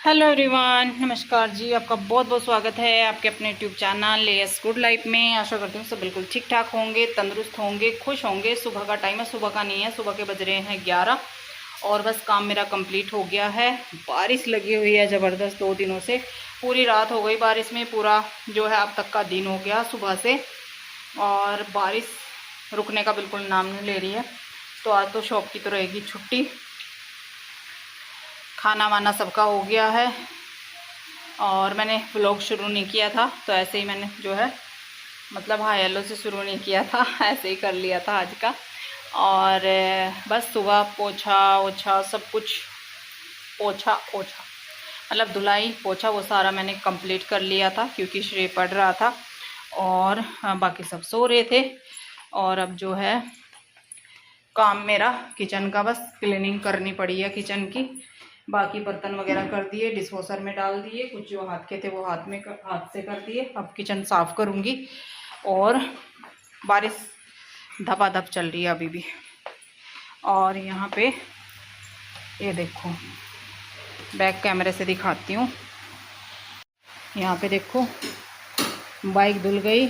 Hello everyone, नमस्कार जी। आपका बहुत बहुत स्वागत है आपके अपने YouTube channel less good life में। आशा करती हूँ सब बिल्कुल ठीक ठाक होंगे, तंदुरुस्त होंगे, खुश होंगे। सुबह का टाइम है, सुबह का नहीं है, सुबह के बज रहे हैं 11 और बस काम मेरा कंप्लीट हो गया है। बारिश लगी हुई है ज़बरदस्त 2 दिनों से, पूरी रात हो गई बारिश में, पूरा जो है अब तक का दिन हो गया सुबह से, और बारिश रुकने का बिल्कुल नाम नहीं ले रही है। तो आज तो शॉप की तो रहेगी छुट्टी। खाना वाना सबका हो गया है और मैंने व्लॉग शुरू नहीं किया था, तो ऐसे ही मैंने जो है मतलब हाय हेलो से शुरू नहीं किया था, ऐसे ही कर लिया था आज का। और बस सुबह पोछा ओछा सब कुछ, पोछा ओछा मतलब धुलाई पोछा वो सारा मैंने कंप्लीट कर लिया था, क्योंकि श्रेय पढ़ रहा था और बाकी सब सो रहे थे। और अब जो है काम मेरा किचन का, बस क्लीनिंग करनी पड़ी है किचन की। बाकी बर्तन वगैरह कर दिए, डिशवॉशर में डाल दिए, कुछ जो हाथ के थे वो हाथ से कर दिए। अब किचन साफ़ करूँगी। और बारिश धपाधप चल रही है अभी भी। और यहाँ पे ये देखो, बैक कैमरे से दिखाती हूँ। यहाँ पे देखो बाइक धुल गई,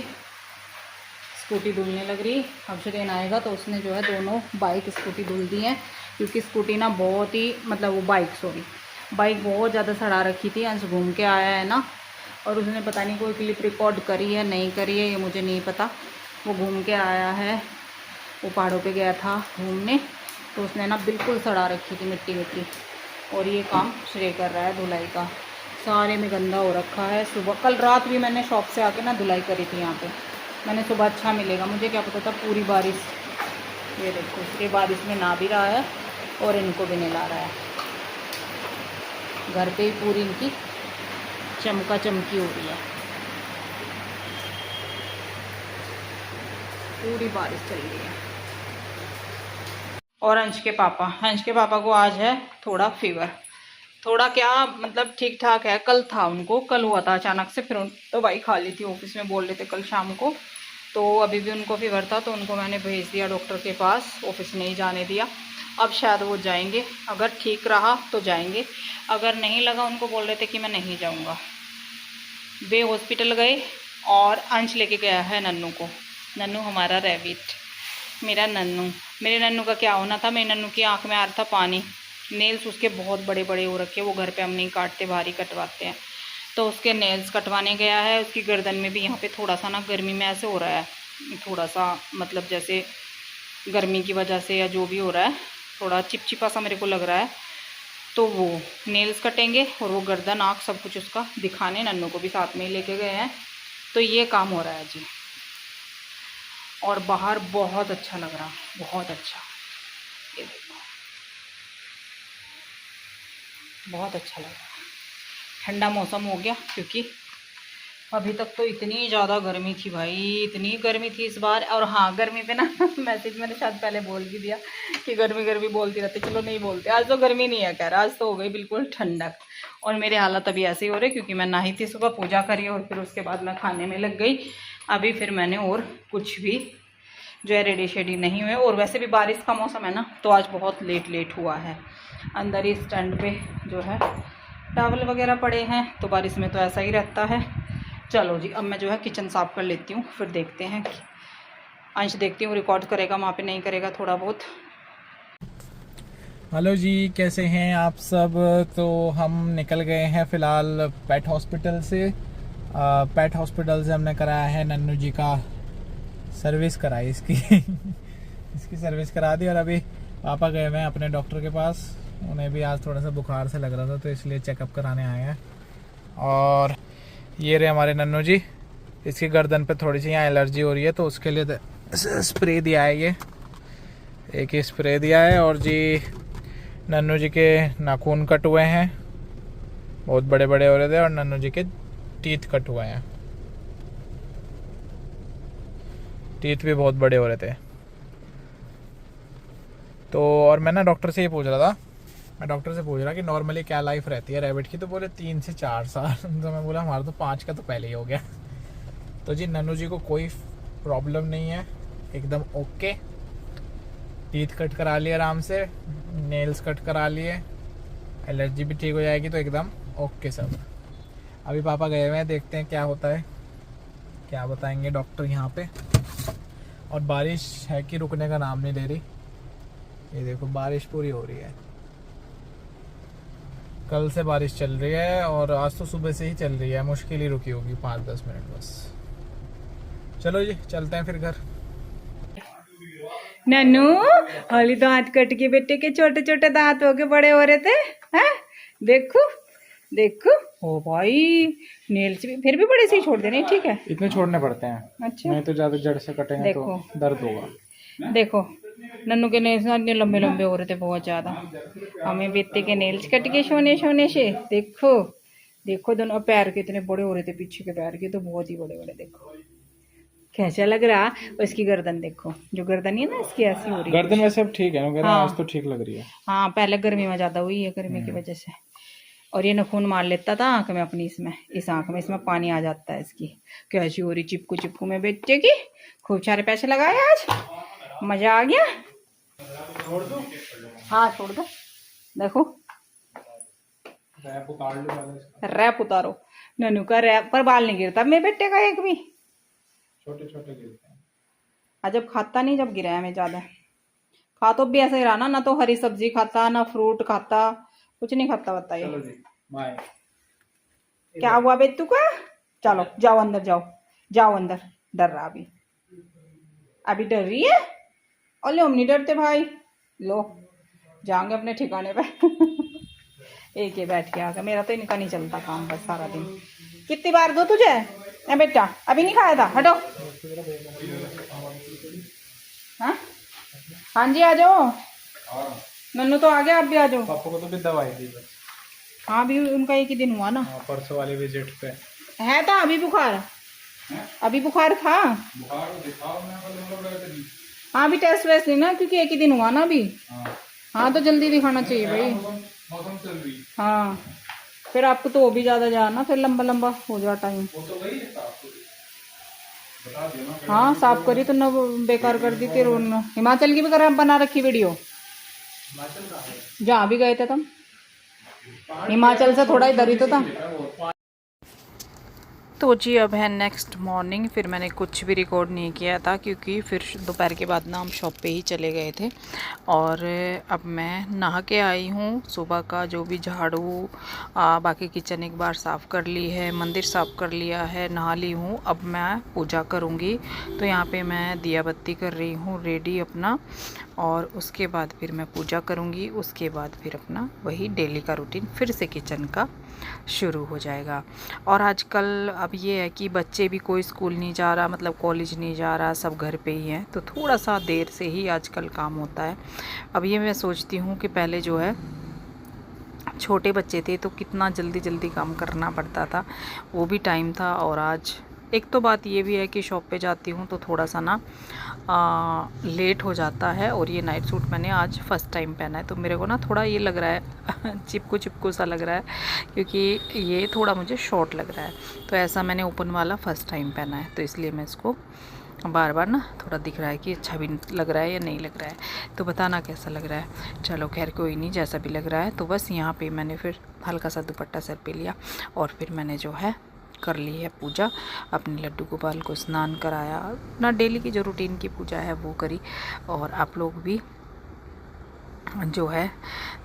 स्कूटी धुलने लग रही। अब शुदेन आएगा तो उसने जो है दोनों बाइक स्कूटी धुल दी हैं, क्योंकि स्कूटी ना बहुत ही मतलब वो बाइक बहुत ज़्यादा सड़ा रखी थी। अंश घूम के आया है ना, और उसने पता नहीं कोई क्लिप रिकॉर्ड करी है नहीं करी है, ये मुझे नहीं पता। वो घूम के आया है, वो पहाड़ों पे गया था घूमने, तो उसने ना बिल्कुल सड़ा रखी थी मिट्टी। और ये काम श्रेय कर रहा है धुलाई का। सारे में गंदा हो रखा है। सुबह कल रात भी मैंने शॉप से आके ना धुलाई करी थी यहाँ पे। मैंने सुबह अच्छा मिलेगा, मुझे क्या पता था पूरी बारिश। ये देखो, ये बारिश में ना भी रहा है और इनको भी नहीं ला रहा है। घर पे ही पूरी इनकी चमका चमकी हो रही है, पूरी बारिश चल रही है। और अंश के पापा को आज है थोड़ा फीवर, थोड़ा क्या मतलब ठीक ठाक है। कल था उनको, कल हुआ था अचानक से, फिर दवाई खा ली थी, ऑफिस में बोल रहे थे कल शाम को। तो अभी भी उनको फीवर था, तो उनको मैंने भेज दिया डॉक्टर के पास, ऑफिस नहीं जाने दिया। अब शायद वो जाएंगे, अगर ठीक रहा तो जाएंगे, अगर नहीं लगा उनको बोल रहे थे कि मैं नहीं जाऊंगा। वे हॉस्पिटल गए और अंश लेके गया है नन्नू को। नन्नू हमारा रैबिट, मेरा नन्नू। मेरे नन्नू का क्या होना था, मेरे नन्नू की आँख में आ रहा था पानी। नेल्स उसके बहुत बड़े बड़े हो रखे, वो घर पे हम नहीं काटते, बाहर ही कटवाते हैं। तो उसके नेल्स कटवाने गया है। उसकी गर्दन में भी यहाँ पे थोड़ा सा ना गर्मी में ऐसे हो रहा है, थोड़ा सा मतलब जैसे गर्मी की वजह से या जो भी हो रहा है, थोड़ा चिपचिपा सा मेरे को लग रहा है। तो वो नेल्स कटेंगे और वो गर्दन आँख सब कुछ उसका दिखाने, नन्नू को भी साथ में ही लेके गए हैं। तो ये काम हो रहा है जी। और बाहर बहुत अच्छा लग रहा, बहुत अच्छा। ये देखो, बहुत अच्छा लग रहा है। ठंडा मौसम हो गया, क्योंकि अभी तक तो इतनी ज़्यादा गर्मी थी भाई, इतनी गर्मी थी इस बार। और हाँ, गर्मी पे ना मैसेज मैंने शायद पहले बोल भी दिया कि गर्मी बोलती रहती, चलो नहीं बोलते। आज तो गर्मी नहीं है खैर, आज तो हो गई बिल्कुल ठंडक। और मेरे हालत अभी ऐसे ही हो रहे, क्योंकि मैं नहाई थी सुबह, पूजा करी और फिर उसके बाद मैं खाने में लग गई। अभी फिर मैंने और कुछ भी जो है रेडी शेडी नहीं हुए। और वैसे भी बारिश का मौसम है ना, तो आज बहुत लेट हुआ है। अंदर ही स्टैंड पे जो है टॉवल वगैरह पड़े हैं, तो बारिश में तो ऐसा ही रहता है। चलो जी, अब मैं जो है किचन साफ़ कर लेती हूँ, फिर देखते हैं कि अंश, देखती हूँ रिकॉर्ड करेगा वहाँ पे, नहीं करेगा थोड़ा बहुत। हेलो जी, कैसे हैं आप सब। तो हम निकल गए हैं फ़िलहाल पेट हॉस्पिटल से। पेट हॉस्पिटल से हमने कराया है नन्नू जी का सर्विस कराई इसकी इसकी सर्विस करा दी। और अभी पापा गए हुए हैं अपने डॉक्टर के पास। उन्हें भी आज थोड़ा सा बुखार से लग रहा था, तो इसलिए चेकअप कराने आए हैं। और ये रहे हमारे नन्नू जी। इसकी गर्दन पे थोड़ी सी यहाँ एलर्जी हो रही है, तो उसके लिए स्प्रे दिया है। ये एक ही स्प्रे दिया है। और जी नन्नू जी के नाखून कट हुए हैं, बहुत बड़े बड़े हो रहे थे। और नन्नू जी के टीथ कट हुए हैं, टीथ भी बहुत बड़े हो रहे थे। तो और मैं ना डॉक्टर से ये पूछ रहा था, कि नॉर्मली क्या लाइफ रहती है रैबिट की। तो बोले 3 से 4 साल। तो मैं बोला हमारा तो 5 का तो पहले ही हो गया। तो जी नन्नू जी को कोई प्रॉब्लम नहीं है, एकदम ओके। टीथ कट करा लिए आराम से, नेल्स कट करा लिए, एलर्जी भी ठीक हो जाएगी, तो एकदम ओके सब। अभी पापा गए हुए हैं, देखते हैं क्या होता है, क्या बताएंगे डॉक्टर यहाँ पे। और बारिश है कि रुकने का नाम नहीं ले रही। ये देखो बारिश पूरी हो रही है, कल से बारिश चल रही है और आज तो सुबह से ही चल रही है, मुश्किल ही रुकी होगी 5-10 मिनट बस। चलो जी चलते हैं फिर घर। नन्नू हाली दांत कट के बेटे के छोटे छोटे दांत हो के बड़े हो रहे थे हैं। देखो देखो ओ भाई, नेल्स भी फिर भी बड़े से ही छोड़ देने, ठीक है। इतने छोड़ने पड़ते हैं। अच्छा नहीं तो ज्यादा जड़ से कटेंगे तो दर्द होगा। देखो नन्नू के नेल्स इतने लंबे लंबे हो रहे थे बहुत ज्यादा। हमें बेटे के नेल्स कट के सोने सोने से। देखो देखो दोनों पैर के इतने बड़े हो रहे थे, पीछे के पैर के तो बहुत ही बड़े बड़े। देखो कैसा लग रहा। और इसकी गर्दन देखो, जो गर्दन है ना इसकी ऐसी हो रही है। गर्दन वैसे अब ठीक है ना, हाँ। आज तो ठीक लग रही है। हाँ पहले गर्मी में ज्यादा हुई है, गर्मी की वजह से। और ये नखून मार लेता था आंख में अपनी, इसमें इस आंख में इसमें पानी आ जाता है इसकी। कैसी हो रही चिपकू चिपकू में बेचे की। खूब सारे पैसे लगाए आज, मजा आ गया। हाँ छोड़ दो। देखो रैप उतारो। ननू का रैप पर बाल नहीं गिरता मेरे बेटे का एक भी। छोटे छोटे गिरते हैं। जब खाता नहीं, जब गिरा है मैं ज्यादा। खा तो भी ऐसे ही रहा ना तो हरी सब्जी खाता ना फ्रूट खाता, कुछ नहीं खाता। बताइए क्या हुआ बेटू का। चलो जाओ अंदर, जाओ जाओ अंदर। डर रहा अभी, अभी डर रही है। और लो हम नहीं डरते भाई, लो जाएंगे अपने ठिकाने पे। एक ही बैठ के आकर, मेरा तो इनका नहीं चलता काम बस सारा दिन। कितनी बार दो तुझे ए बेटा, अभी नहीं खाया था, हटो। हाँ हाँ जी आ जाओ। नन्नू तो आ गया, आप भी आ जाओ। पापा को तो भी दवाई दी बस। हाँ अभी उनका एक ही दिन हुआ ना। परसों वाले विजिट पे है था अभी बुखार, अभी बुखार था। हाँ अभी टेस्ट वेस्ट नहीं ना, क्योंकि एक ही दिन हुआ ना अभी। हाँ तो जल्दी दिखाना चाहिए भाई। हाँ फिर आपको तो वो भी ज्यादा जाना, फिर लंबा लंबा हो जाए टाइम। हाँ साफ करी तो न बेकार कर दी थी। हिमाचल की भी कर बना रखी वीडियो, जहाँ भी गए थे तुम। हिमाचल से थोड़ा इधर ही तो था। तो जी अब है नेक्स्ट मॉर्निंग। फिर मैंने कुछ भी रिकॉर्ड नहीं किया था क्योंकि फिर दोपहर के बाद ना हम शॉप पे ही चले गए थे। और अब मैं नहा के आई हूँ। सुबह का जो भी झाड़ू बाकी किचन एक बार साफ़ कर ली है, मंदिर साफ़ कर लिया है, नहा ली हूँ। अब मैं पूजा करूँगी, तो यहाँ पे मैं दिया बत्ती कर रही हूँ रेडी अपना। और उसके बाद फिर मैं पूजा करूँगी, उसके बाद फिर अपना वही डेली का रूटीन फिर से किचन का शुरू हो जाएगा। और आजकल अब ये है कि बच्चे भी कोई स्कूल नहीं जा रहा, मतलब कॉलेज नहीं जा रहा, सब घर पे ही हैं, तो थोड़ा सा देर से ही आजकल काम होता है। अब ये मैं सोचती हूँ कि पहले जो है छोटे बच्चे थे तो कितना जल्दी जल्दी काम करना पड़ता था, वो भी टाइम था। और आज एक तो बात ये भी है कि शॉप पे जाती हूँ तो थोड़ा सा ना लेट हो जाता है। और ये नाइट सूट मैंने आज फर्स्ट टाइम पहना है, तो मेरे को ना थोड़ा ये लग रहा है चिपकू चिपकू सा लग रहा है, क्योंकि ये थोड़ा मुझे शॉर्ट लग रहा है। तो ऐसा मैंने ओपन वाला फर्स्ट टाइम पहना है, तो इसलिए मैं इसको बार बार ना थोड़ा दिख रहा है कि अच्छा भी लग रहा है या नहीं लग रहा है, तो बताना कैसा लग रहा है। चलो खैर कोई नहीं, जैसा भी लग रहा है। तो बस यहाँ पे मैंने फिर हल्का सा दुपट्टा सर पे लिया और फिर मैंने जो है कर ली है पूजा। अपने लड्डू गोपाल को स्नान कराया, अपना डेली की जो रूटीन की पूजा है वो करी। और आप लोग भी जो है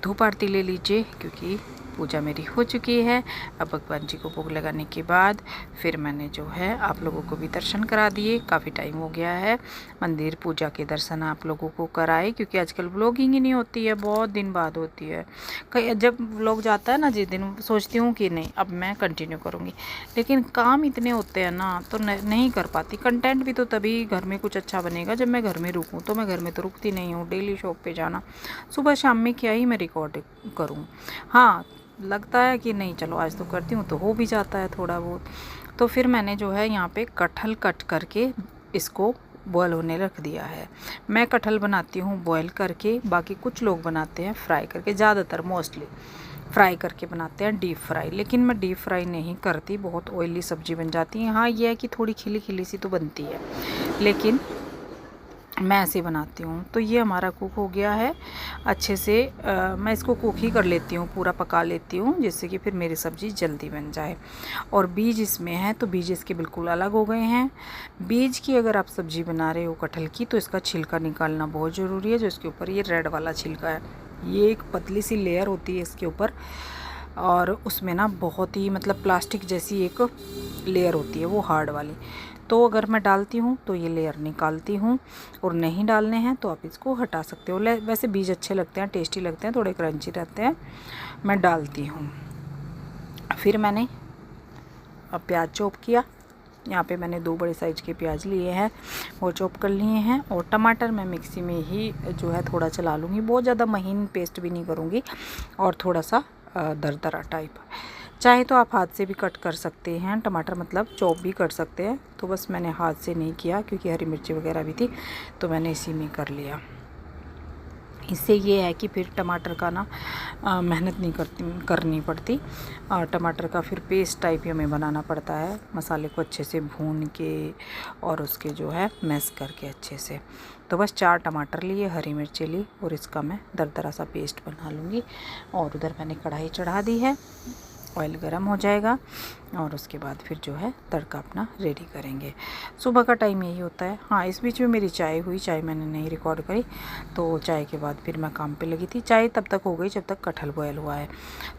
धूप आरती ले लीजिए, क्योंकि पूजा मेरी हो चुकी है। अब भगवान जी को भोग लगाने के बाद फिर मैंने जो है आप लोगों को भी दर्शन करा दिए। काफ़ी टाइम हो गया है मंदिर पूजा के दर्शन आप लोगों को कराए, क्योंकि आजकल व्लॉगिंग ही नहीं होती है, बहुत दिन बाद होती है। कई जब व्लॉग जाता है ना जिस दिन, सोचती हूँ कि नहीं अब मैं कंटिन्यू करूँगी, लेकिन काम इतने होते हैं ना तो नहीं कर पाती। कंटेंट भी तो तभी घर में कुछ अच्छा बनेगा जब मैं घर में रुकूँ, तो मैं घर में तो रुकती नहीं हूँ। डेली शॉप पे जाना, सुबह शाम में क्या ही मैं रिकॉर्ड करूँ। हाँ लगता है कि नहीं चलो आज तो करती हूँ, तो हो भी जाता है थोड़ा बहुत। तो फिर मैंने जो है यहाँ पे कटहल कट करके इसको बॉयल होने रख दिया है। मैं कटहल बनाती हूँ बॉयल करके, बाकी कुछ लोग बनाते हैं फ्राई करके, ज़्यादातर मोस्टली फ्राई करके बनाते हैं, डीप फ्राई। लेकिन मैं डीप फ्राई नहीं करती, बहुत ऑयली सब्ज़ी बन जाती है। हाँ ये है कि थोड़ी खिली खिली सी तो बनती है, लेकिन मैं ऐसे बनाती हूँ। तो ये हमारा कुक हो गया है अच्छे से। मैं इसको कुक ही कर लेती हूँ, पूरा पका लेती हूँ, जिससे कि फिर मेरी सब्ज़ी जल्दी बन जाए। और बीज इसमें है तो बीज इसके बिल्कुल अलग हो गए हैं। बीज की अगर आप सब्ज़ी बना रहे हो कटहल की तो इसका छिलका निकालना बहुत ज़रूरी है। जो इसके ऊपर ये रेड वाला छिलका है, ये एक पतली सी लेयर होती है इसके ऊपर, और उसमें ना बहुत ही मतलब प्लास्टिक जैसी एक लेयर होती है, वो हार्ड वाली। तो अगर मैं डालती हूँ तो ये लेयर निकालती हूँ, और नहीं डालने हैं तो आप इसको हटा सकते हो। वैसे बीज अच्छे लगते हैं, टेस्टी लगते हैं, थोड़े क्रंची रहते हैं। मैं डालती हूँ। फिर मैंने अब प्याज चॉप किया। यहाँ पे मैंने 2 बड़े साइज़ के प्याज लिए हैं, वो चॉप कर लिए हैं। और टमाटर मैं मिक्सी में ही जो है थोड़ा चला लूँगी, बहुत ज़्यादा महीन पेस्ट भी नहीं करूँगी, और थोड़ा सा दरदरा टाइप। चाहे तो आप हाथ से भी कट कर सकते हैं टमाटर, मतलब चॉप भी कर सकते हैं। तो बस मैंने हाथ से नहीं किया क्योंकि हरी मिर्ची वगैरह भी थी, तो मैंने इसी में कर लिया। इससे ये है कि फिर टमाटर का ना मेहनत नहीं करनी पड़ती। टमाटर का फिर पेस्ट टाइप ही हमें बनाना पड़ता है, मसाले को अच्छे से भून के और उसके जो है मैश करके अच्छे से। तो बस 4 टमाटर लिए, हरी मिर्ची ली, और इसका मैं दरदरा सा पेस्ट बना लूँगी। और उधर मैंने कढ़ाई चढ़ा दी है, ऑयल गरम हो जाएगा, और उसके बाद फिर जो है तड़का अपना रेडी करेंगे। सुबह का टाइम यही होता है। हाँ, इस बीच में मेरी चाय हुई, चाय मैंने नहीं रिकॉर्ड करी। तो चाय के बाद फिर मैं काम पे लगी थी। चाय तब तक हो गई जब तक कटहल बॉयल हुआ है।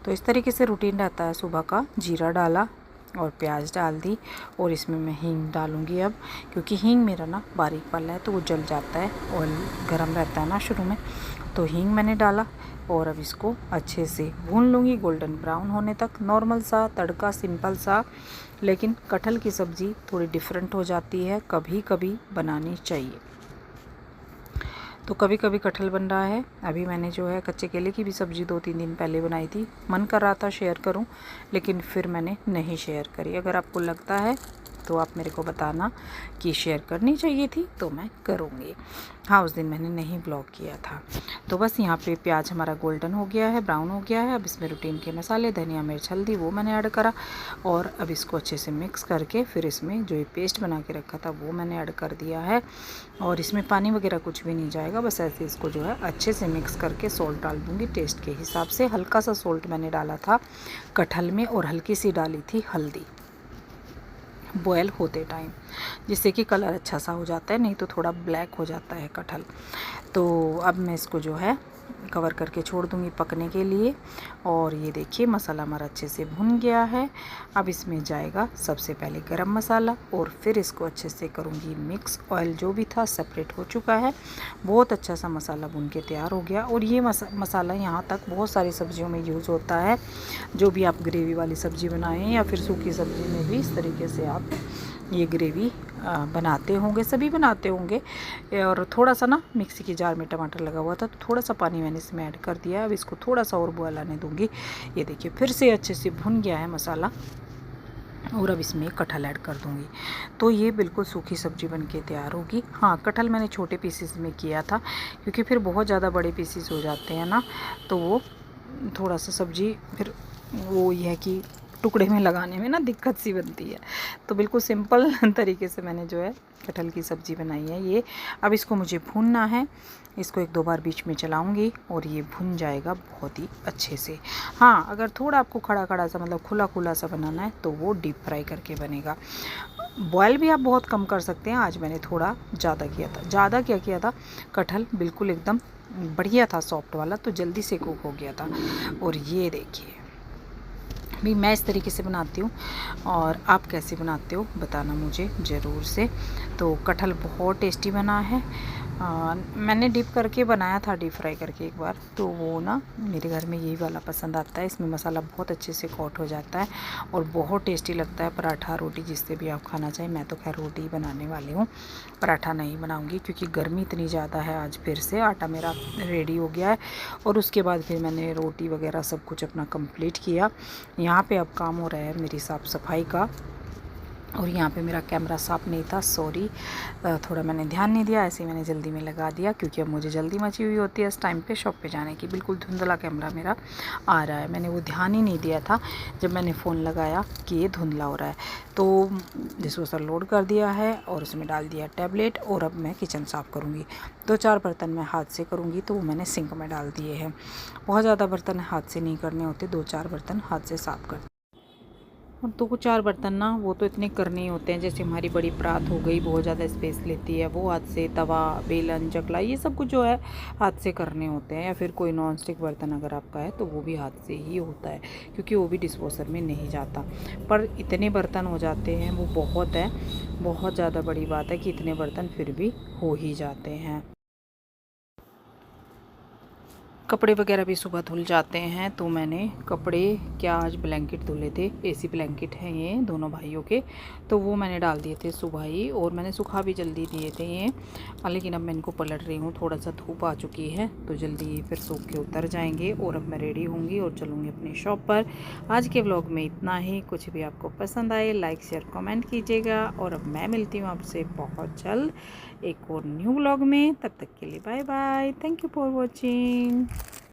तो इस तरीके से रूटीन रहता है सुबह का। जीरा डाला और प्याज डाल दी, और इसमें मैं हींग डालूँगी अब, क्योंकि हींग मेरा ना बारीक वाला है तो वो जल जाता है, ऑयल गर्म रहता है ना शुरू में। तो हींग मैंने डाला, और अब इसको अच्छे से भून लूँगी गोल्डन ब्राउन होने तक। नॉर्मल सा तड़का, सिंपल सा, लेकिन कटहल की सब्ज़ी थोड़ी डिफरेंट हो जाती है, कभी कभी बनानी चाहिए। तो कभी कभी कटहल बन रहा है। अभी मैंने जो है कच्चे केले की भी सब्ज़ी 2-3 दिन पहले बनाई थी। मन कर रहा था शेयर करूं, लेकिन फिर मैंने नहीं शेयर करी। अगर आपको लगता है तो आप मेरे को बताना कि शेयर करनी चाहिए थी, तो मैं करूँगी। हाँ, उस दिन मैंने नहीं ब्लॉग किया था। तो बस यहाँ पे प्याज हमारा गोल्डन हो गया है, ब्राउन हो गया है। अब इसमें रूटीन के मसाले, धनिया, मिर्च, हल्दी, वो मैंने ऐड करा, और अब इसको अच्छे से मिक्स करके फिर इसमें जो ये पेस्ट बना के रखा था वो मैंने ऐड कर दिया है। और इसमें पानी वगैरह कुछ भी नहीं जाएगा, बस ऐसे इसको जो है अच्छे से मिक्स करके सॉल्ट डाल दूँगी टेस्ट के हिसाब से। हल्का सा सॉल्ट मैंने डाला था कटहल में, और हल्की सी डाली थी हल्दी बॉयल होते टाइम, जिससे कि कलर अच्छा सा हो जाता है, नहीं तो थोड़ा ब्लैक हो जाता है कटहल। तो अब मैं इसको जो है कवर करके छोड़ दूँगी पकने के लिए। और ये देखिए मसाला हमारा अच्छे से भुन गया है। अब इसमें जाएगा सबसे पहले गरम मसाला, और फिर इसको अच्छे से करूँगी मिक्स। ऑयल जो भी था सेपरेट हो चुका है। बहुत अच्छा सा मसाला भुन के तैयार हो गया। और ये मसाला यहाँ तक बहुत सारी सब्जियों में यूज़ होता है। जो भी आप ग्रेवी वाली सब्ज़ी बनाएं या फिर सूखी सब्ज़ी में भी इस तरीके से आप ये ग्रेवी बनाते होंगे, सभी बनाते होंगे। और थोड़ा सा ना मिक्सी की जार में टमाटर लगा हुआ था, तो थोड़ा सा पानी मैंने इसमें ऐड कर दिया। अब इसको थोड़ा सा और बॉयल आने दूंगी। ये देखिए फिर से अच्छे से भुन गया है मसाला, और अब इसमें कटहल ऐड कर दूंगी। तो ये बिल्कुल सूखी सब्ज़ी बन के तैयार होगी। हाँ, कटहल मैंने छोटे पीसेस में किया था, क्योंकि फिर बहुत ज़्यादा बड़े पीसेस हो जाते हैं ना, तो वो थोड़ा सा सब्ज़ी फिर वो ये है कि टुकड़े में लगाने में ना दिक्कत सी बनती है। तो बिल्कुल सिंपल तरीके से मैंने जो है कटहल की सब्ज़ी बनाई है ये। अब इसको मुझे भूनना है, इसको 1-2 बार बीच में चलाऊंगी, और ये भुन जाएगा बहुत ही अच्छे से। हाँ, अगर थोड़ा आपको खड़ा खड़ा सा मतलब खुला खुला सा बनाना है तो वो डीप फ्राई करके बनेगा। बॉयल भी आप बहुत कम कर सकते हैं। आज मैंने थोड़ा ज़्यादा किया था। ज़्यादा क्या किया था, कटहल बिल्कुल एकदम बढ़िया था, सॉफ्ट वाला, तो जल्दी से कुक हो गया था। और ये देखिए भी मैं इस तरीके से बनाती हूँ, और आप कैसे बनाते हो बताना मुझे ज़रूर से। तो कटहल बहुत टेस्टी बना है। मैंने डिप करके बनाया था, डीप फ्राई करके एक बार, तो वो ना मेरे घर में यही वाला पसंद आता है। इसमें मसाला बहुत अच्छे से कोट हो जाता है, और बहुत टेस्टी लगता है। पराठा, रोटी, जिससे भी आप खाना चाहें। मैं तो खैर रोटी ही बनाने वाली हूँ, पराठा नहीं बनाऊँगी, क्योंकि गर्मी इतनी ज़्यादा है। आज फिर से आटा मेरा रेडी हो गया है, और उसके बाद फिर मैंने रोटी वगैरह सब कुछ अपना कंप्लीट किया। यहाँ पे अब काम हो रहा है मेरी साफ़ सफाई का। और यहाँ पे मेरा कैमरा साफ़ नहीं था, सॉरी, थोड़ा मैंने ध्यान नहीं दिया, ऐसे ही मैंने जल्दी में लगा दिया क्योंकि अब मुझे जल्दी मची हुई होती है इस टाइम पे शॉप पे जाने की। बिल्कुल धुंधला कैमरा मेरा आ रहा है, मैंने वो ध्यान ही नहीं दिया था जब मैंने फ़ोन लगाया कि ये धुंधला हो रहा है। तो डिस्पोजर लोड कर दिया है और उसमें डाल दिया टैबलेट और अब मैं किचन साफ़ करूँगी। 2-4 बर्तन मैं हाथ से करूँगी, तो वो मैंने सिंक में डाल दिए हैं। बहुत ज़्यादा बर्तन हाथ से नहीं करने होते, 2-4 बर्तन हाथ से साफ़ कर। और 2-4 बर्तन ना वो तो इतने करने ही होते हैं, जैसे हमारी बड़ी परात हो गई, बहुत ज़्यादा स्पेस लेती है, वो हाथ से, तवा, बेलन, चकला, ये सब कुछ जो है हाथ से करने होते हैं। या फिर कोई नॉन स्टिक बर्तन अगर आपका है तो वो भी हाथ से ही होता है क्योंकि वो भी डिस्पोजर में नहीं जाता। पर इतने बर्तन हो जाते हैं वो बहुत है, बहुत ज़्यादा बड़ी बात है कि इतने बर्तन फिर भी हो ही जाते हैं। कपड़े वगैरह भी सुबह धुल जाते हैं, तो मैंने कपड़े क्या आज ब्लैंकेट धुले थे, एसी ब्लैंकेट हैं ये दोनों भाइयों के, तो वो मैंने डाल दिए थे सुबह ही और मैंने सुखा भी जल्दी दिए थे ये। लेकिन अब मैं इनको पलट रही हूँ, थोड़ा सा धूप आ चुकी है तो जल्दी ये फिर सूख के उतर जाएंगे और अब मैं रेडी होंगी और चलूँगी अपनी शॉप पर। आज के व्लॉग में इतना ही। कुछ भी आपको पसंद आए लाइक शेयर कमेंट कीजिएगा और अब मैं मिलती हूँ आपसे बहुत जल्द एक और न्यू व्लॉग में। तब तक के लिए bye bye, thank you for watching.